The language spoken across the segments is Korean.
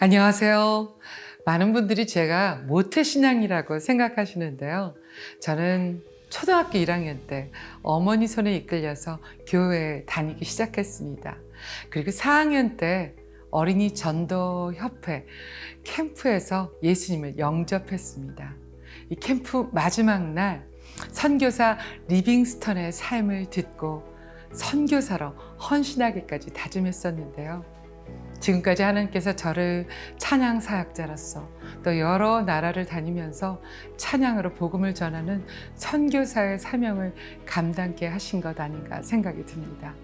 안녕하세요. 많은 분들이 제가 모태신앙이라고 생각하시는데요. 저는 초등학교 1학년 때 어머니 손에 이끌려서 교회에 다니기 시작했습니다. 그리고 4학년 때 어린이 전도협회 캠프에서 예수님을 영접했습니다. 이 캠프 마지막 날 선교사 리빙스턴의 삶을 듣고 선교사로 헌신하기까지 다짐했었는데요. 지금까지 하나님께서 저를 찬양 사역자로서 또 여러 나라를 다니면서 찬양으로 복음을 전하는 선교사의 사명을 감당케 하신 것 아닌가 생각이 듭니다.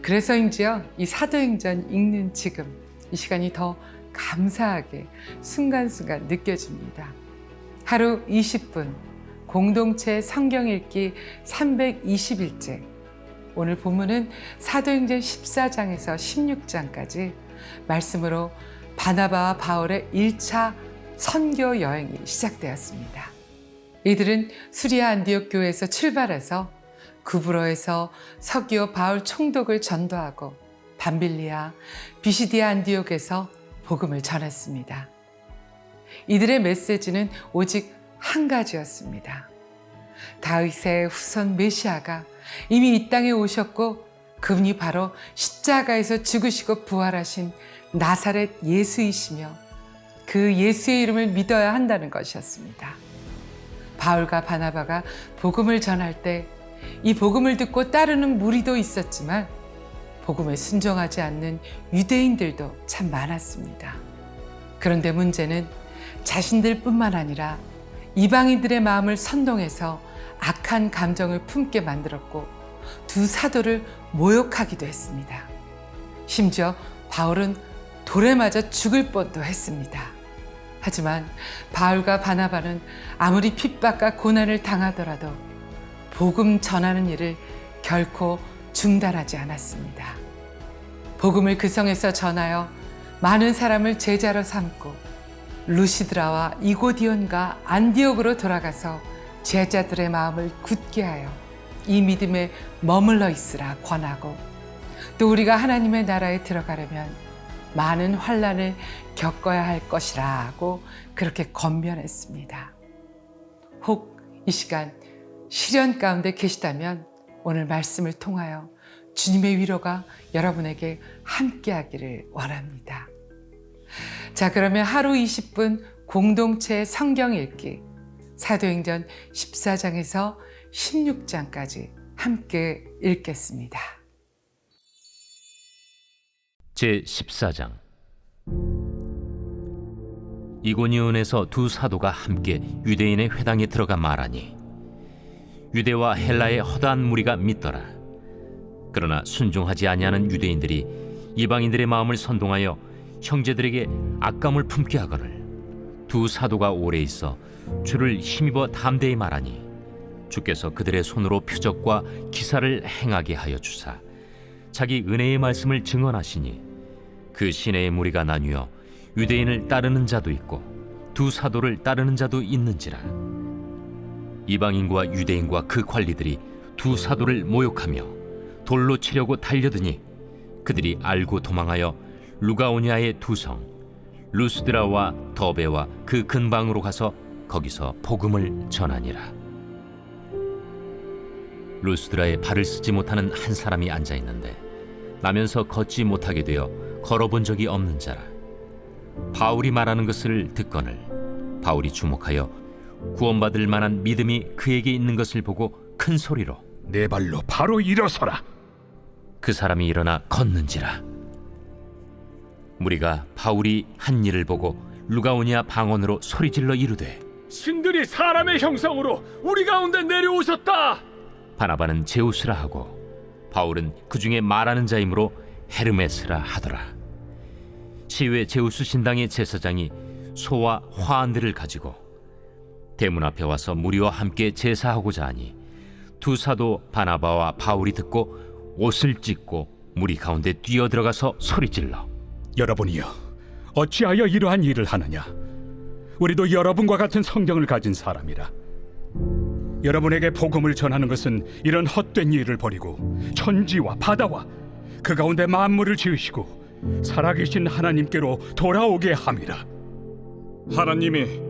그래서인지요, 이 사도행전 읽는 지금 이 시간이 더 감사하게 순간순간 느껴집니다. 하루 20분 공동체 성경 읽기 320일째. 오늘 본문은 사도행전 14장에서 16장까지 말씀으로 바나바와 바울의 1차 선교 여행이 시작되었습니다. 이들은 수리아 안디옥 교회에서 출발해서 구브로에서 서기오 바울 총독을 전도하고 밤빌리아, 비시디아 안디옥에서 복음을 전했습니다. 이들의 메시지는 오직 한 가지였습니다. 다윗의 후손 메시아가 이미 이 땅에 오셨고 그분이 바로 십자가에서 죽으시고 부활하신 나사렛 예수이시며 그 예수의 이름을 믿어야 한다는 것이었습니다. 바울과 바나바가 복음을 전할 때 이 복음을 듣고 따르는 무리도 있었지만 복음에 순종하지 않는 유대인들도 참 많았습니다. 그런데 문제는 자신들뿐만 아니라 이방인들의 마음을 선동해서 악한 감정을 품게 만들었고 두 사도를 모욕하기도 했습니다. 심지어 바울은 돌에 맞아 죽을 뻔도 했습니다. 하지만 바울과 바나바는 아무리 핍박과 고난을 당하더라도 복음 전하는 일을 결코 중단하지 않았습니다. 복음을 그 성에서 전하여 많은 사람을 제자로 삼고 루시드라와 이고디온과 안디옥으로 돌아가서 제자들의 마음을 굳게 하여 이 믿음에 머물러 있으라 권하고 또 우리가 하나님의 나라에 들어가려면 많은 환난을 겪어야 할 것이라고 그렇게 권면했습니다. 혹 이 시간 시련 가운데 계시다면 오늘 말씀을 통하여 주님의 위로가 여러분에게 함께하기를 원합니다. 자, 그러면 하루 20분 공동체 성경 읽기 사도행전 14장에서 16장까지 함께 읽겠습니다. 제14장. 이고니온에서 두 사도가 함께 유대인의 회당에 들어가 말하니 유대와 헬라의 허다한 무리가 믿더라. 그러나 순종하지 아니하는 유대인들이 이방인들의 마음을 선동하여 형제들에게 악감을 품게 하거늘 두 사도가 오래 있어 주를 힘입어 담대히 말하니 주께서 그들의 손으로 표적과 기사를 행하게 하여 주사 자기 은혜의 말씀을 증언하시니 그 시내의 무리가 나뉘어 유대인을 따르는 자도 있고 두 사도를 따르는 자도 있는지라. 이방인과 유대인과 그 관리들이 두 사도를 모욕하며 돌로 치려고 달려드니 그들이 알고 도망하여 루가오니아의 두 성 루스드라와 더베와 그 근방으로 가서 거기서 복음을 전하니라. 루스드라에 발을 쓰지 못하는 한 사람이 앉아 있는데 나면서 걷지 못하게 되어 걸어본 적이 없는 자라. 바울이 말하는 것을 듣거늘 바울이 주목하여 구원받을 만한 믿음이 그에게 있는 것을 보고 큰 소리로 내 발로 바로 일어서라. 그 사람이 일어나 걷는지라. 무리가 바울이 한 일을 보고 루가오니아 방언으로 소리질러 이르되 신들이 사람의 형상으로 우리 가운데 내려오셨다. 바나바는 제우스라 하고 바울은 그 중에 말하는 자이므로 헤르메스라 하더라. 시외 제우스 신당의 제사장이 소와 화환들을 가지고 대문 앞에 와서 무리와 함께 제사하고자 하니 두 사도 바나바와 바울이 듣고 옷을 찢고 무리 가운데 뛰어들어가서 소리질러 여러분이여, 어찌하여 이러한 일을 하느냐? 우리도 여러분과 같은 성경을 가진 사람이라. 여러분에게 복음을 전하는 것은 이런 헛된 일을 버리고 천지와 바다와 그 가운데 만물을 지으시고 살아계신 하나님께로 돌아오게 함이라. 하나님이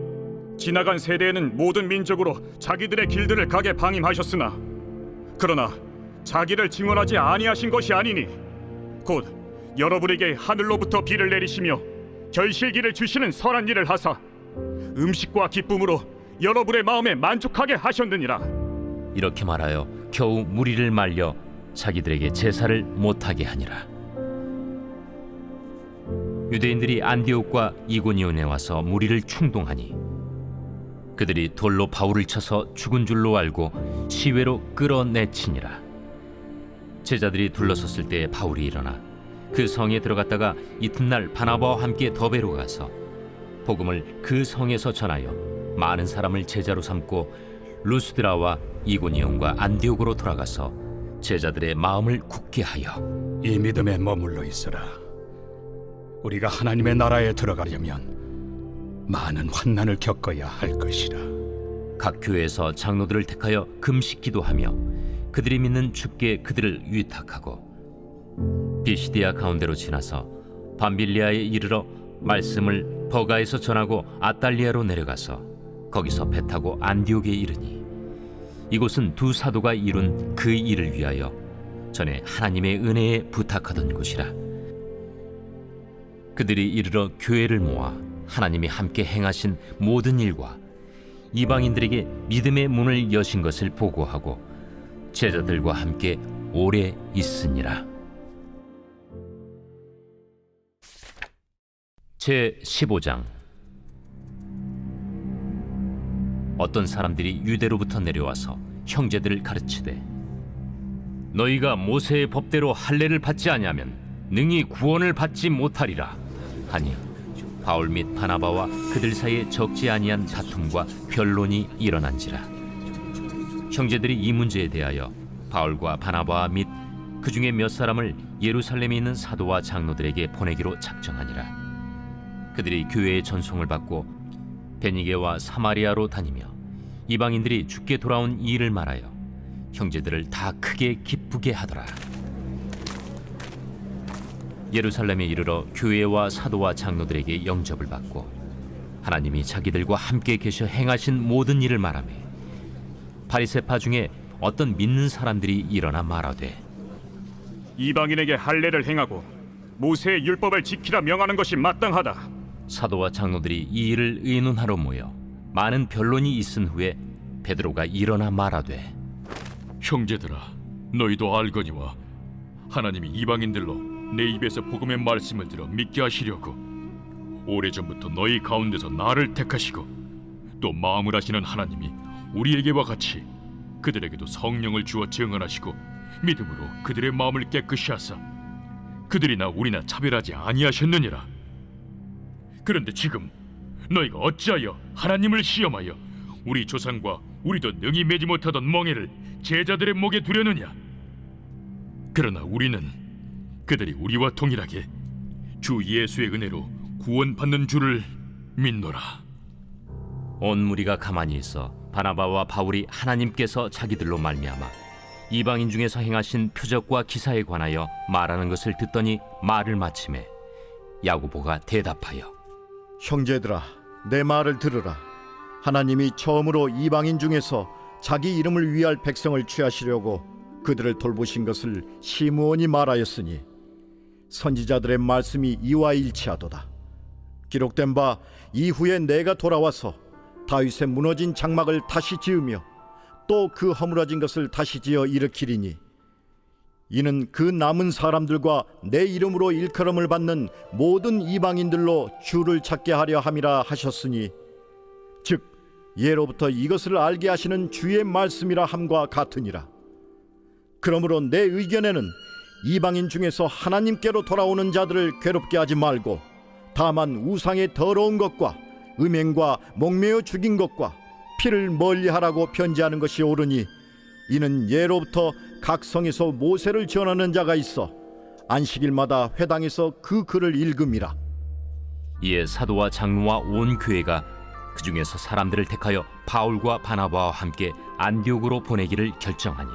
지나간 세대에는 모든 민족으로 자기들의 길들을 가게 방임하셨으나 그러나 자기를 증언하지 아니하신 것이 아니니 곧 여러분에게 하늘로부터 비를 내리시며 결실기를 주시는 선한 일을 하사 음식과 기쁨으로 여러분의 마음에 만족하게 하셨느니라. 이렇게 말하여 겨우 무리를 말려 자기들에게 제사를 못하게 하니라. 유대인들이 안디옥과 이고니온에 와서 무리를 충동하니 그들이 돌로 바울을 쳐서 죽은 줄로 알고 시외로 끌어내치니라. 제자들이 둘러섰을 때 바울이 일어나 그 성에 들어갔다가 이튿날 바나바와 함께 더베로 가서 복음을 그 성에서 전하여 많은 사람을 제자로 삼고 루스드라와 이고니온과 안디옥으로 돌아가서 제자들의 마음을 굳게 하여 이 믿음에 머물러 있으라. 우리가 하나님의 나라에 들어가려면 많은 환난을 겪어야 할 것이라. 각 교회에서 장로들을 택하여 금식 기도하며 그들이 믿는 주께 그들을 위탁하고 비시디아 가운데로 지나서 밤빌리아에 이르러 말씀을 버가에서 전하고 아달리아로 내려가서 거기서 배 타고 안디옥에 이르니 이곳은 두 사도가 이룬 그 일을 위하여 전에 하나님의 은혜에 부탁하던 곳이라. 그들이 이르러 교회를 모아 하나님이 함께 행하신 모든 일과 이방인들에게 믿음의 문을 여신 것을 보고하고 제자들과 함께 오래 있으니라. 제 15장. 어떤 사람들이 유대로부터 내려와서 형제들을 가르치되 너희가 모세의 법대로 할례를 받지 아니하면 능히 구원을 받지 못하리라 하니 바울 및 바나바와 그들 사이에 적지 아니한 다툼과 변론이 일어난지라. 형제들이 이 문제에 대하여 바울과 바나바 및 그 중에 몇 사람을 예루살렘에 있는 사도와 장로들에게 보내기로 작정하니라. 그들이 교회의 전송을 받고 베니게와 사마리아로 다니며 이방인들이 주께 돌아온 이 일을 말하여 형제들을 다 크게 기쁘게 하더라. 예루살렘에 이르러 교회와 사도와 장로들에게 영접을 받고 하나님이 자기들과 함께 계셔 행하신 모든 일을 말하며 바리새파 중에 어떤 믿는 사람들이 일어나 말하되 이방인에게 할례를 행하고 모세의 율법을 지키라 명하는 것이 마땅하다. 사도와 장로들이 이 일을 의논하러 모여 많은 변론이 있은 후에 베드로가 일어나 말하되 형제들아, 너희도 알거니와 하나님이 이방인들로 내 입에서 복음의 말씀을 들어 믿게 하시려고 오래전부터 너희 가운데서 나를 택하시고 또 마음을 하시는 하나님이 우리에게와 같이 그들에게도 성령을 주어 증언하시고 믿음으로 그들의 마음을 깨끗이 하사 그들이나 우리나 차별하지 아니하셨느니라. 그런데 지금 너희가 어찌하여 하나님을 시험하여 우리 조상과 우리도 능히 매지 못하던 멍에를 제자들의 목에 두려느냐? 그러나 우리는 그들이 우리와 동일하게 주 예수의 은혜로 구원받는 줄을 믿노라. 온 무리가 가만히 있어 바나바와 바울이 하나님께서 자기들로 말미암아 이방인 중에서 행하신 표적과 기사에 관하여 말하는 것을 듣더니 말을 마치매 야고보가 대답하여 형제들아, 내 말을 들으라. 하나님이 처음으로 이방인 중에서 자기 이름을 위할 백성을 취하시려고 그들을 돌보신 것을 시므온이 말하였으니 선지자들의 말씀이 이와 일치하도다. 기록된 바 이후에 내가 돌아와서 다윗의 무너진 장막을 다시 지으며 또 그 허물어진 것을 다시 지어 일으키리니 이는 그 남은 사람들과 내 이름으로 일컬음을 받는 모든 이방인들로 주를 찾게 하려 함이라 하셨으니 즉 예로부터 이것을 알게 하시는 주의 말씀이라 함과 같으니라. 그러므로 내 의견에는 이방인 중에서 하나님께로 돌아오는 자들을 괴롭게 하지 말고 다만 우상의 더러운 것과 음행과 목매어 죽인 것과 피를 멀리하라고 편지하는 것이 옳으니 이는 예로부터 각 성에서 모세를 전하는 자가 있어 안식일마다 회당에서 그 글을 읽음이라. 이에 사도와 장로와 온 교회가 그 중에서 사람들을 택하여 바울과 바나바와 함께 안디옥으로 보내기를 결정하니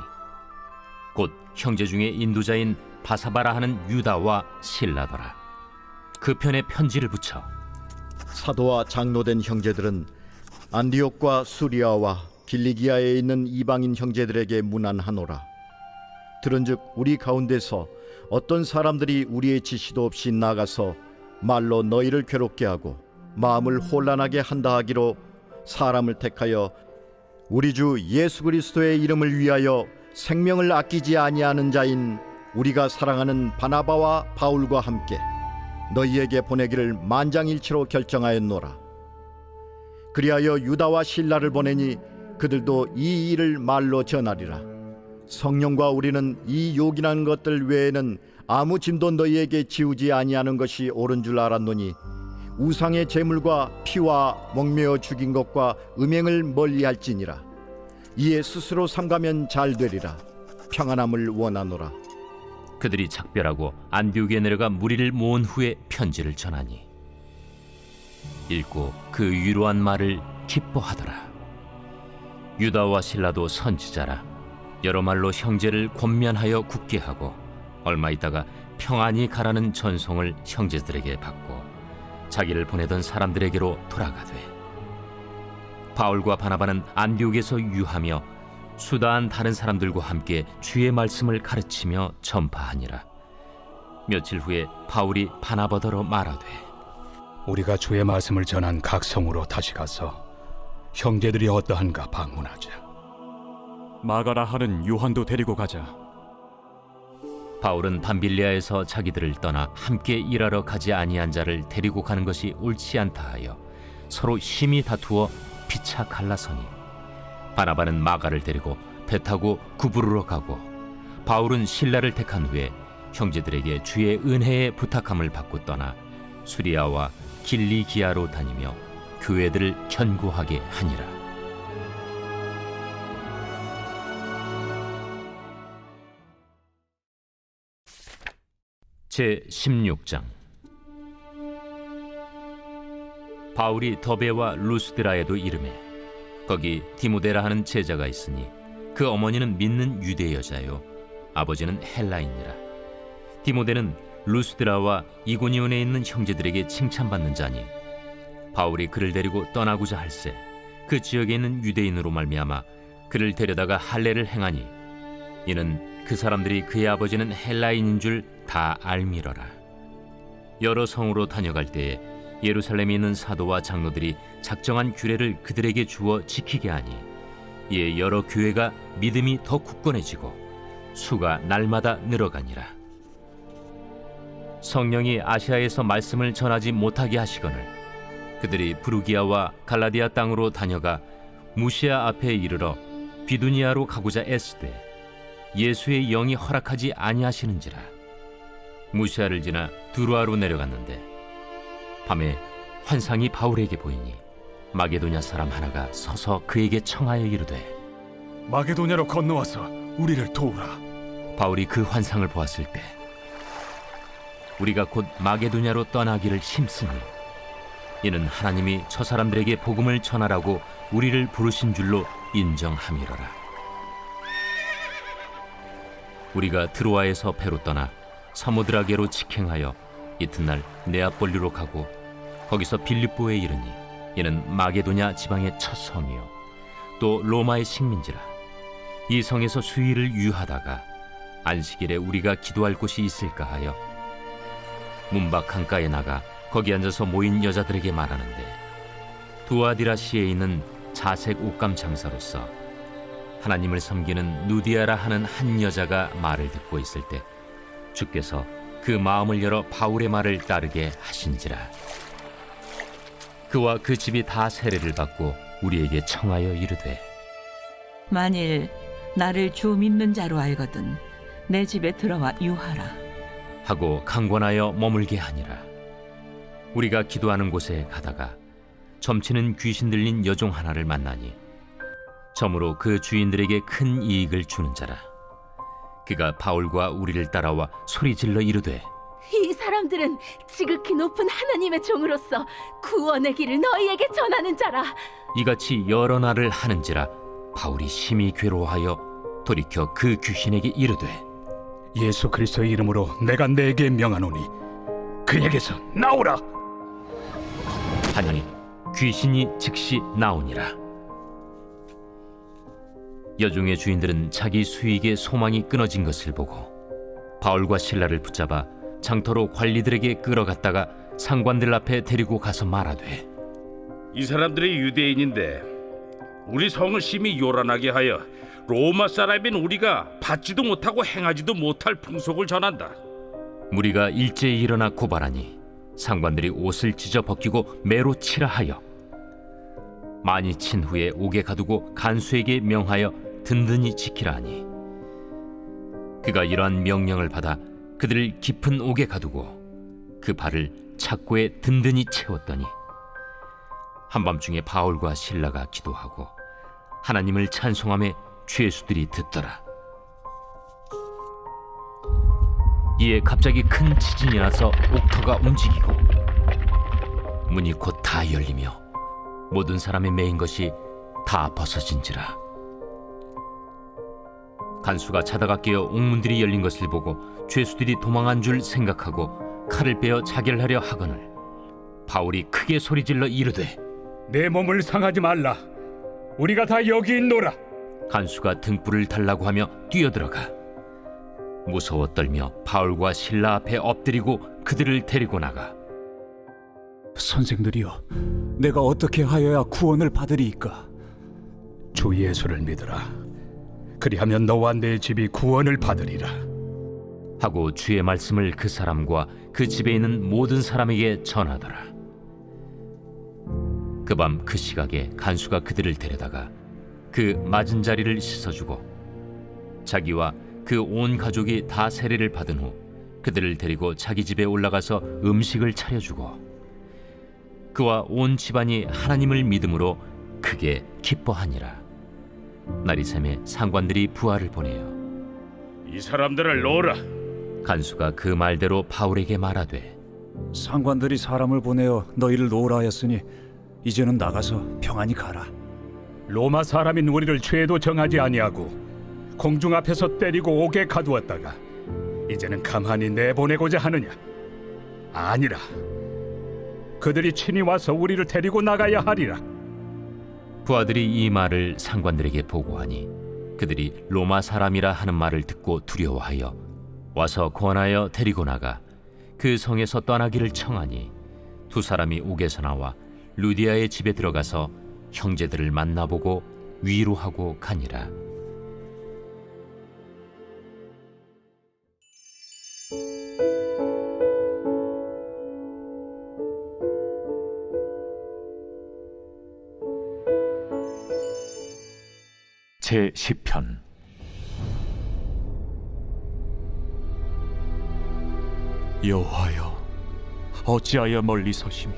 곧 형제 중에 인도자인 바사바라 하는 유다와 실라더라. 그 편에 편지를 붙여 사도와 장로된 형제들은 안디옥과 수리아와 길리기아에 있는 이방인 형제들에게 문안하노라. 들은즉 우리 가운데서 어떤 사람들이 우리의 지시도 없이 나가서 말로 너희를 괴롭게 하고 마음을 혼란하게 한다 하기로 사람을 택하여 우리 주 예수 그리스도의 이름을 위하여 생명을 아끼지 아니하는 자인 우리가 사랑하는 바나바와 바울과 함께 너희에게 보내기를 만장일치로 결정하였노라. 그리하여 유다와 실라를 보내니 그들도 이 일을 말로 전하리라. 성령과 우리는 이 요긴한 것들 외에는 아무 짐도 너희에게 지우지 아니하는 것이 옳은 줄 알았노니 우상의 제물과 피와 목매어 죽인 것과 음행을 멀리할지니라. 이에 스스로 삼가면 잘 되리라. 평안함을 원하노라. 그들이 작별하고 안디옥에 내려가 무리를 모은 후에 편지를 전하니 읽고 그 위로한 말을 기뻐하더라. 유다와 실라도 선지자라 여러 말로 형제를 권면하여 굳게 하고 얼마 있다가 평안히 가라는 전송을 형제들에게 받고 자기를 보내던 사람들에게로 돌아가되 바울과 바나바는 안디옥에서 유하며 수다한 다른 사람들과 함께 주의 말씀을 가르치며 전파하니라. 며칠 후에 바울이 바나바더러 말하되 우리가 주의 말씀을 전한 각 성으로 다시 가서 형제들이 어떠한가 방문하자. 마가라 하는 요한도 데리고 가자. 바울은 밤빌리아에서 자기들을 떠나 함께 일하러 가지 아니한 자를 데리고 가는 것이 옳지 않다 하여 서로 심히 다투어 피차 갈라서니 바나바는 마가를 데리고 배 타고 구부르러 가고 바울은 실라를 택한 후에 형제들에게 주의 은혜에 부탁함을 받고 떠나 수리아와 길리기아로 다니며 교회들을 견고하게 하니라. 제 16장. 바울이 더베와 루스드라에도 이르매 거기 디모데라 하는 제자가 있으니 그 어머니는 믿는 유대 여자요 아버지는 헬라인이라. 디모데는 루스드라와 이고니온에 있는 형제들에게 칭찬받는 자니 바울이 그를 데리고 떠나고자 할세 그 지역에 있는 유대인으로 말미암아 그를 데려다가 할례를 행하니 이는 그 사람들이 그의 아버지는 헬라인인 줄 다 알미러라. 여러 성으로 다녀갈 때에 예루살렘에 있는 사도와 장로들이 작정한 규례를 그들에게 주어 지키게 하니 이에 여러 교회가 믿음이 더 굳건해지고 수가 날마다 늘어가니라. 성령이 아시아에서 말씀을 전하지 못하게 하시거늘 그들이 부르기아와 갈라디아 땅으로 다녀가 무시아 앞에 이르러 비두니아로 가고자 애쓰되 예수의 영이 허락하지 아니하시는지라. 무시아를 지나 두루아로 내려갔는데 밤에 환상이 바울에게 보이니 마게도냐 사람 하나가 서서 그에게 청하여 이르되 마게도냐로 건너와서 우리를 도우라. 바울이 그 환상을 보았을 때 우리가 곧 마게도냐로 떠나기를 힘쓰니 이는 하나님이 저 사람들에게 복음을 전하라고 우리를 부르신 줄로 인정함이로라. 우리가 드로아에서 배로 떠나 사모드라게로 직행하여 이튿날 네아폴리로 가고 거기서 빌립보에 이르니 이는 마게도냐 지방의 첫 성이요 또 로마의 식민지라. 이 성에서 수일을 유하다가 안식일에 우리가 기도할 곳이 있을까 하여 문밖 강가에 나가 거기 앉아서 모인 여자들에게 말하는데 두아디라시에 있는 자색 옷감 장사로서 하나님을 섬기는 누디아라 하는 한 여자가 말을 듣고 있을 때 주께서 그 마음을 열어 바울의 말을 따르게 하신지라. 그와 그 집이 다 세례를 받고 우리에게 청하여 이르되 만일 나를 주 믿는 자로 알거든 내 집에 들어와 유하라 하고 강권하여 머물게 하니라. 우리가 기도하는 곳에 가다가 점치는 귀신 들린 여종 하나를 만나니 점으로 그 주인들에게 큰 이익을 주는 자라. 그가 바울과 우리를 따라와 소리질러 이르되 이 사람들은 지극히 높은 하나님의 종으로서 구원의 길을 너희에게 전하는 자라. 이같이 여러 날을 하는지라 바울이 심히 괴로워하여 돌이켜 그 귀신에게 이르되 예수 그리스도의 이름으로 내가 내게 명하노니 그에게서 나오라. 하니 귀신이 즉시 나오니라. 여종의 주인들은 자기 수익의 소망이 끊어진 것을 보고 바울과 실라를 붙잡아 장터로 관리들에게 끌어갔다가 상관들 앞에 데리고 가서 말하되, 이 사람들이 유대인인데 우리 성을 심히 요란하게 하여 로마 사람인 우리가 받지도 못하고 행하지도 못할 풍속을 전한다. 무리가 일제히 일어나 고발하니 상관들이 옷을 찢어 벗기고 매로 치라 하여 많이 친 후에 옥에 가두고 간수에게 명하여 든든히 지키라 하니, 그가 이러한 명령을 받아 그들을 깊은 옥에 가두고 그 발을 착고에 든든히 채웠더니 한밤중에 바울과 실라가 기도하고 하나님을 찬송하며 죄수들이 듣더라. 이에 갑자기 큰 지진이 나서 옥터가 움직이고 문이 곧 다 열리며 모든 사람의 매인 것이 다 벗어진지라. 간수가 자다가 깨어 옥문들이 열린 것을 보고 죄수들이 도망한 줄 생각하고 칼을 빼어 자결하려 하거늘 바울이 크게 소리질러 이르되, 내 몸을 상하지 말라. 우리가 다 여기 있노라. 간수가 등불을 달라고 하며 뛰어들어가 무서워 떨며 바울과 실라 앞에 엎드리고 그들을 데리고 나가, 선생들이여, 내가 어떻게 하여야 구원을 받으리이까? 주 예수를 믿으라. 그리하면 너와 내 집이 구원을 받으리라. 하고 주의 말씀을 그 사람과 그 집에 있는 모든 사람에게 전하더라. 그 밤 그 시각에 간수가 그들을 데려다가 그 맞은 자리를 씻어주고 자기와 그 온 가족이 다 세례를 받은 후 그들을 데리고 자기 집에 올라가서 음식을 차려주고 그와 온 집안이 하나님을 믿음으로 크게 기뻐하니라. 날이 새매 상관들이 부하를 보내어 이 사람들을 놓으라. 간수가 그 말대로 바울에게 말하되, 상관들이 사람을 보내어 너희를 놓으라 하였으니 이제는 나가서 평안히 가라. 로마 사람인 우리를 죄도 정하지 아니하고 공중 앞에서 때리고 옥에 가두었다가 이제는 가만히 내보내고자 하느냐? 아니라. 그들이 친히 와서 우리를 데리고 나가야 하리라. 부하들이 이 말을 상관들에게 보고하니 그들이 로마 사람이라 하는 말을 듣고 두려워하여 와서 권하여 데리고 나가 그 성에서 떠나기를 청하니 두 사람이 옥에서 나와 루디아의 집에 들어가서 형제들을 만나보고 위로하고 가니라. 제10편. 여호와여, 어찌하여 멀리 서시며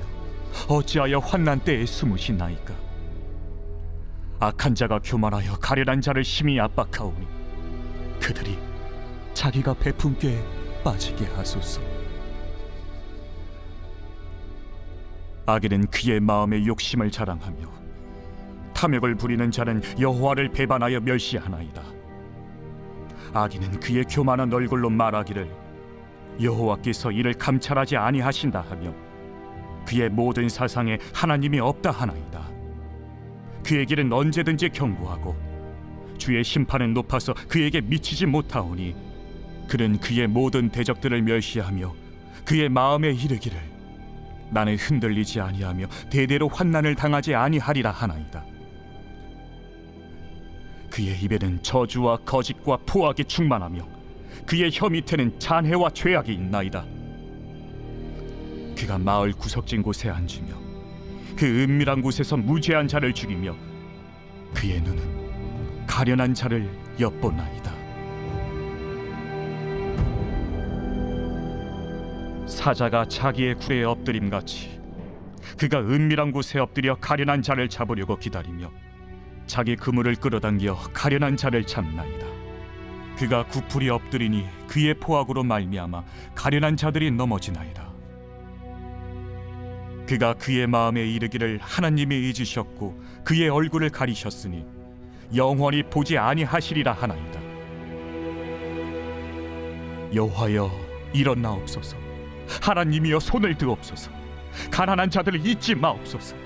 어찌하여 환난 때에 숨으시나이까? 악한 자가 교만하여 가련한 자를 심히 압박하오니 그들이 자기가 베푼 꾀에 빠지게 하소서. 악인은 그의 마음의 욕심을 자랑하며 탐욕을 부리는 자는 여호와를 배반하여 멸시하나이다. 악인은 그의 교만한 얼굴로 말하기를 여호와께서 이를 감찰하지 아니하신다 하며 그의 모든 사상에 하나님이 없다 하나이다. 그의 길은 언제든지 견고하고 주의 심판은 높아서 그에게 미치지 못하오니 그는 그의 모든 대적들을 멸시하며 그의 마음에 이르기를 나는 흔들리지 아니하며 대대로 환난을 당하지 아니하리라 하나이다. 그의 입에는 저주와 거짓과 포악이 충만하며 그의 혀 밑에는 잔해와 죄악이 있나이다. 그가 마을 구석진 곳에 앉으며 그 은밀한 곳에서 무죄한 자를 죽이며 그의 눈은 가련한 자를 엿보나이다. 사자가 자기의 굴에 엎드림같이 그가 은밀한 곳에 엎드려 가련한 자를 잡으려고 기다리며 자기 그물을 끌어당겨 가련한 자를 잡나이다. 그가 구풀이 엎드리니 그의 포악으로 말미암아 가련한 자들이 넘어지나이다. 그가 그의 마음에 이르기를 하나님이 잊으셨고 그의 얼굴을 가리셨으니 영원히 보지 아니하시리라 하나이다. 여호와여 일어나옵소서. 하나님이여 손을 드옵소서. 가난한 자들을 잊지 마옵소서.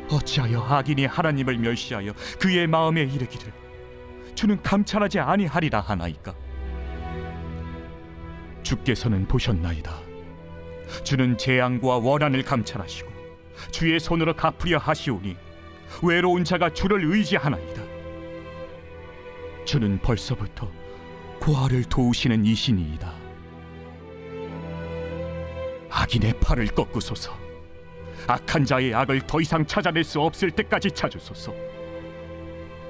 어찌하여 악인이 하나님을 멸시하여 그의 마음에 이르기를 주는 감찰하지 아니하리라 하나이까? 주께서는 보셨나이다. 주는 재앙과 원한을 감찰하시고 주의 손으로 갚으려 하시오니 외로운 자가 주를 의지하나이다. 주는 벌써부터 고아를 도우시는 이신이이다. 악인의 팔을 꺾으소서. 악한 자의 악을 더 이상 찾아낼 수 없을 때까지 찾으소서.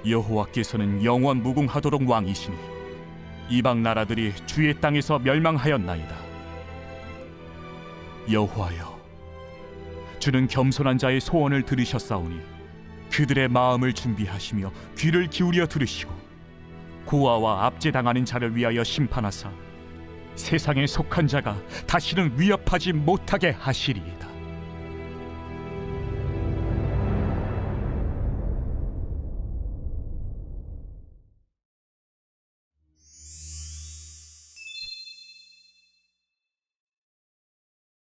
여호와께서는 영원 무궁하도록 왕이시니 이방 나라들이 주의 땅에서 멸망하였나이다. 여호와여, 주는 겸손한 자의 소원을 들으셨사오니 그들의 마음을 준비하시며 귀를 기울여 들으시고 고아와 압제당하는 자를 위하여 심판하사 세상에 속한 자가 다시는 위협하지 못하게 하시리이다.